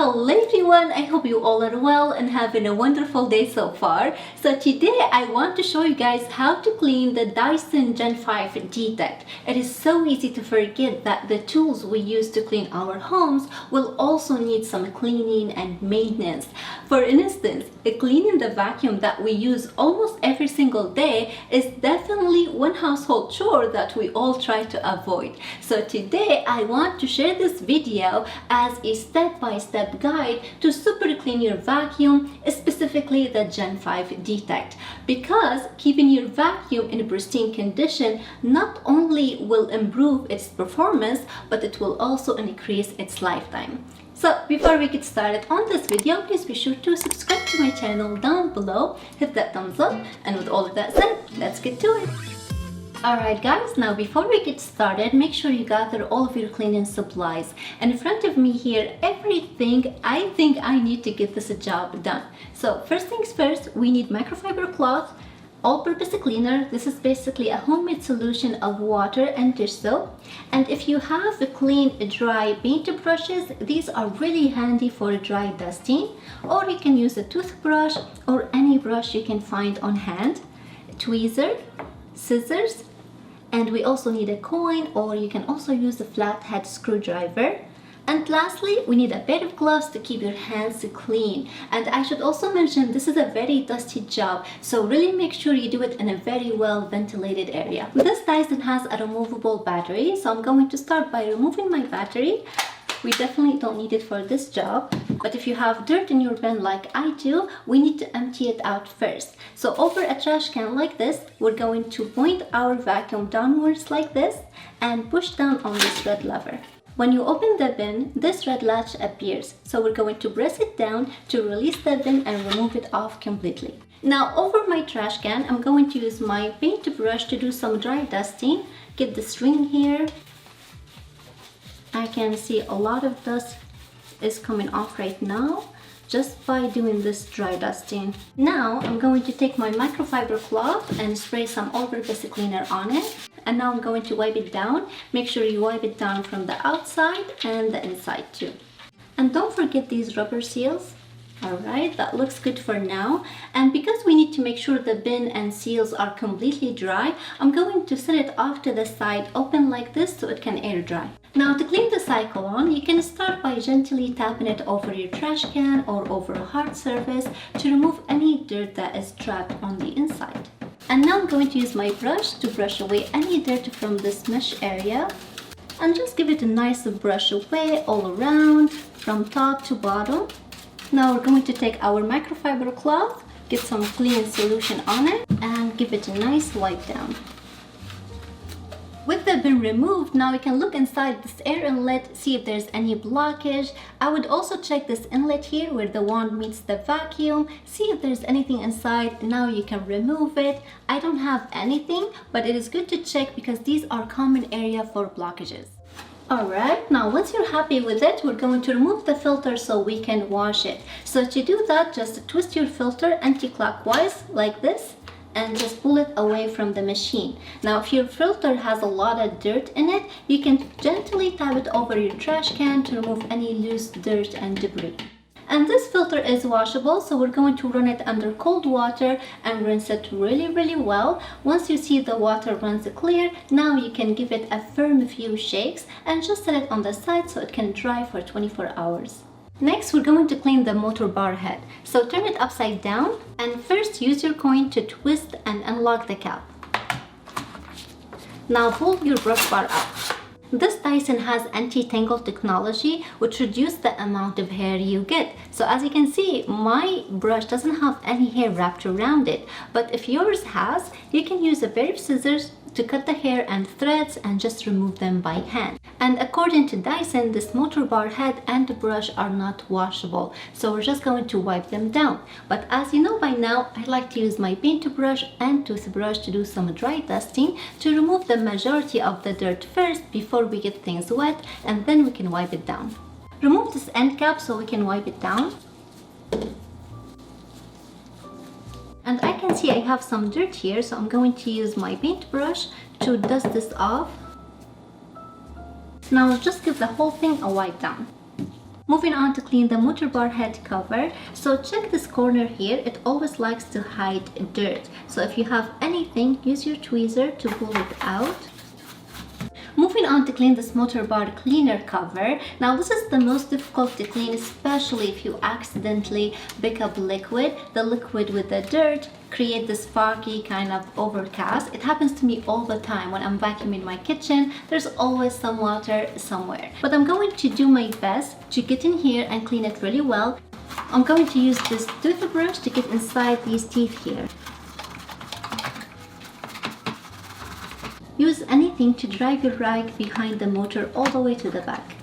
Hello everyone, I hope you all are well and having a wonderful day so far. So today I want to show you guys how to clean the Dyson Gen 5 Detect. It is so easy to forget that the tools we use to clean our homes will also need some cleaning and maintenance. For instance, cleaning the vacuum that we use almost every single day is definitely one household chore that we all try to avoid. So today I want to share this video as a step-by-step guide to super clean your vacuum, specifically the Gen 5 Detect, because keeping your vacuum in pristine condition not only will improve its performance, but it will also increase its lifetime. So before we get started on this video, please be sure to subscribe to my channel down below, hit that thumbs up, and with all of that said, let's get to it. Alright guys, now before we get started, make sure you gather all of your cleaning supplies. And in front of me here, everything I think I need to get this job done. So first things first, we need microfiber cloth, all-purpose cleaner. This is basically a homemade solution of water and dish soap. And if you have clean, dry paint brushes, these are really handy for dry dusting. Or you can use a toothbrush or any brush you can find on hand. Tweezers, scissors, and we also need a coin, or you can also use a flathead screwdriver. And lastly, we need a pair of gloves to keep your hands clean. And I should also mention, this is a very dusty job, so really make sure you do it in a very well ventilated area. This Dyson has a removable battery, so I'm going to start by removing my battery. We definitely don't need it for this job, but if you have dirt in your bin like I do, we need to empty it out first. So over a trash can like this, we're going to point our vacuum downwards like this and push down on this red lever. When you open the bin, this red latch appears, so we're going to press it down to release the bin and remove it off completely. Now over my trash can, I'm going to use my paintbrush to do some dry dusting. Get the string here. I can see a lot of dust is coming off right now just by doing this dry dusting. Now I'm going to take my microfiber cloth and spray some all-purpose cleaner on it. And now I'm going to wipe it down. Make sure you wipe it down from the outside and the inside too. And don't forget these rubber seals. Alright, that looks good for now. And because we need to make sure the bin and seals are completely dry, I'm going to set it off to the side open like this so it can air dry. Now to clean the Cyclone, you can start by gently tapping it over your trash can or over a hard surface to remove any dirt that is trapped on the inside. And now I'm going to use my brush to brush away any dirt from this mesh area. And just give it a nice brush away all around, from top to bottom. Now we're going to take our microfiber cloth, get some cleaning solution on it, and give it a nice wipe down. With the bin removed, now we can look inside this air inlet, see if there's any blockage. I would also check this inlet here where the wand meets the vacuum, see if there's anything inside. Now you can remove it. I don't have anything, but it is good to check because these are common area for blockages. Alright, now once you're happy with it, we're going to remove the filter so we can wash it. So to do that, just twist your filter anti-clockwise like this and just pull it away from the machine. Now if your filter has a lot of dirt in it, you can gently tap it over your trash can to remove any loose dirt and debris. And this filter is washable, so we're going to run it under cold water and rinse it really well. Once you see the water runs clear, now you can give it a firm few shakes and just set it on the side so it can dry for 24 hours. Next, we're going to clean the motor bar head. So turn it upside down and first use your coin to twist and unlock the cap. Now pull your brush bar up. This Dyson has anti-tangle technology which reduces the amount of hair you get. So as you can see, my brush doesn't have any hair wrapped around it. But if yours has, you can use a pair of scissors to cut the hair and threads and just remove them by hand. And according to Dyson, this motor bar head and the brush are not washable, so we're just going to wipe them down. But as you know by now, I like to use my paintbrush and toothbrush to do some dry dusting to remove the majority of the dirt first before we get things wet, and then we can wipe it down. Remove this end cap so we can wipe it down. And I can see I have some dirt here, so I'm going to use my paintbrush to dust this off. Now I'll just give the whole thing a wipe down. Moving on to clean the motor bar head cover. So check this corner here, it always likes to hide dirt. So if you have anything, use your tweezer to pull it out. Moving on to clean this motor bar cleaner cover. Now this is the most difficult to clean, especially if you accidentally pick up liquid. The liquid with the dirt create this foggy kind of overcast. It happens to me all the time when I'm vacuuming my kitchen. There's always some water somewhere. But I'm going to do my best to get in here and clean it really well. I'm going to use this toothbrush to get inside these teeth here. Use anything to drive your rag behind the motor all the way to the back.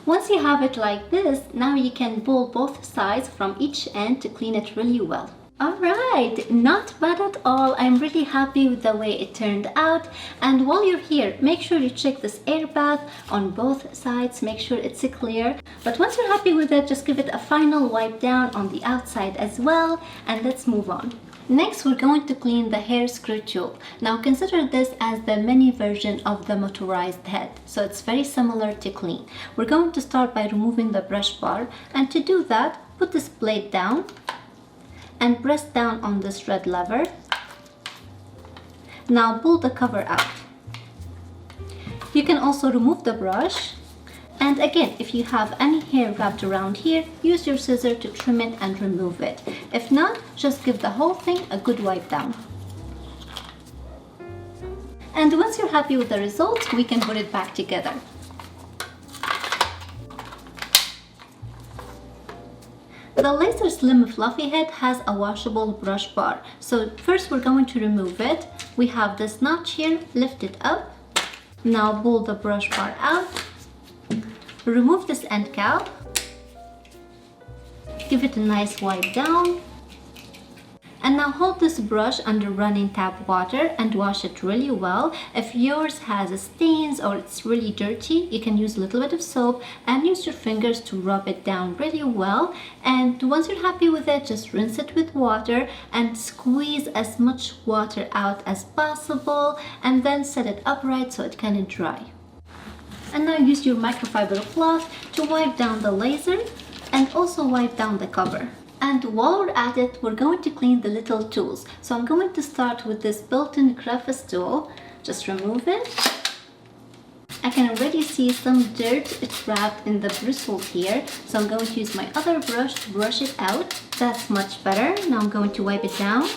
Once you have it like this, now you can pull both sides from each end to clean it really well. Alright, not bad at all. I'm really happy with the way it turned out. And while you're here, make sure you check this air bath on both sides, make sure it's clear. But once you're happy with it, just give it a final wipe down on the outside as well, and let's move on. Next, we're going to clean the hair screw tool. Now consider this as the mini version of the motorized head, so it's very similar to clean. We're going to start by removing the brush bar, and to do that, put this blade down and press down on this red lever. Now pull the cover out. You can also remove the brush. And again, if you have any hair wrapped around here, use your scissor to trim it and remove it. If not, just give the whole thing a good wipe down. And once you're happy with the results, we can put it back together. The Laser Slim Fluffy Head has a washable brush bar. So first we're going to remove it. We have this notch here, lift it up. Now pull the brush bar out. Remove this end cap, give it a nice wipe down, and now hold this brush under running tap water and wash it really well. If yours has stains or it's really dirty, you can use a little bit of soap and use your fingers to rub it down really well. And once you're happy with it, just rinse it with water and squeeze as much water out as possible, and then set it upright so it can dry. And now use your microfiber cloth to wipe down the laser and also wipe down the cover. And while we're at it, we're going to clean the little tools. So I'm going to start with this built-in crevice tool. Just remove it. I can already see some dirt trapped in the bristle here. So I'm going to use my other brush to brush it out. That's much better. Now I'm going to wipe it down.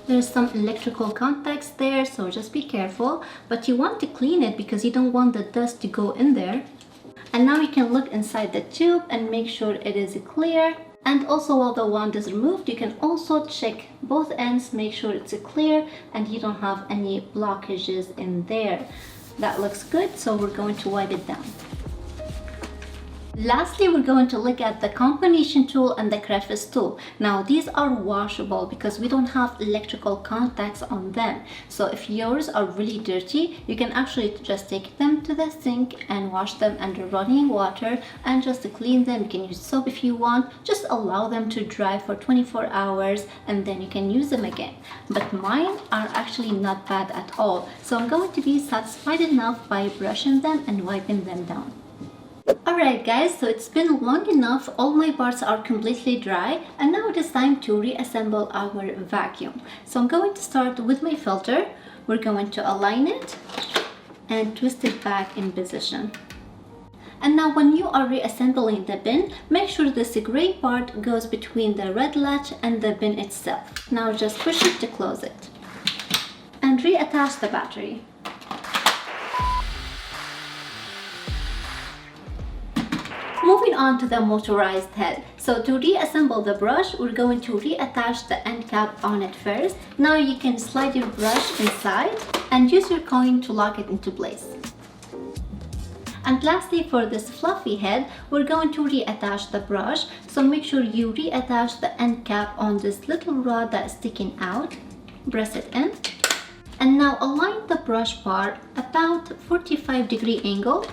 There's some electrical contacts there, so just be careful. But you want to clean it because you don't want the dust to go in there. And now you can look inside the tube and make sure it is clear. And also while the wand is removed, you can also check both ends, make sure it's clear and you don't have any blockages in there. That looks good, so we're going to wipe it down. Lastly, we're going to look at the combination tool and the crevice tool. Now these are washable because we don't have electrical contacts on them. So if yours are really dirty, you can actually just take them to the sink and wash them under running water and just to clean them. You can use soap if you want. Just allow them to dry for 24 hours and then you can use them again. But mine are actually not bad at all. So I'm going to be satisfied enough by brushing them and wiping them down. Alright guys, so it's been long enough, all my parts are completely dry and now it is time to reassemble our vacuum. So I'm going to start with my filter. We're going to align it and twist it back in position. And now when you are reassembling the bin, make sure this gray part goes between the red latch and the bin itself. Now just push it to close it. And reattach the battery. Moving on to the motorized head. So to reassemble the brush, we're going to reattach the end cap on it first. Now you can slide your brush inside and use your coin to lock it into place. And lastly, for this fluffy head, we're going to reattach the brush. So make sure you reattach the end cap on this little rod that is sticking out. Press it in. And now align the brush bar about 45-degree angle,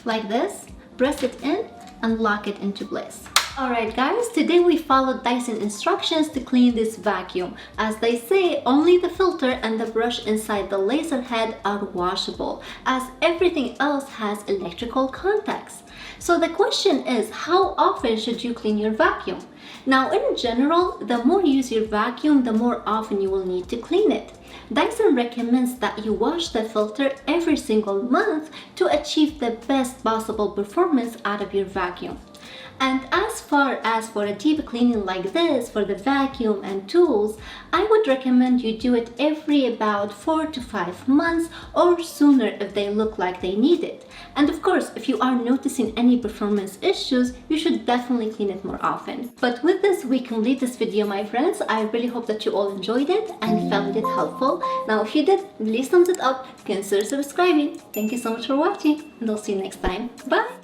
like this. Press it in and lock it into place. Alright guys, today we followed Dyson instructions to clean this vacuum. As they say, only the filter and the brush inside the laser head are washable, as everything else has electrical contacts. So the question is, how often should you clean your vacuum? Now in general, the more you use your vacuum, the more often you will need to clean it. Dyson recommends that you wash the filter every single month to achieve the best possible performance out of your vacuum. And as far as for a deep cleaning like this for the vacuum and tools, I would recommend you do it every about 4 to 5 months or sooner if they look like they need it. And of course, if you are noticing any performance issues, you should definitely clean it more often. But with this, we complete this video, my friends. I really hope that you all enjoyed it and found it helpful. Now, if you did, please thumbs it up, consider subscribing. Thank you so much for watching, and I'll see you next time. Bye!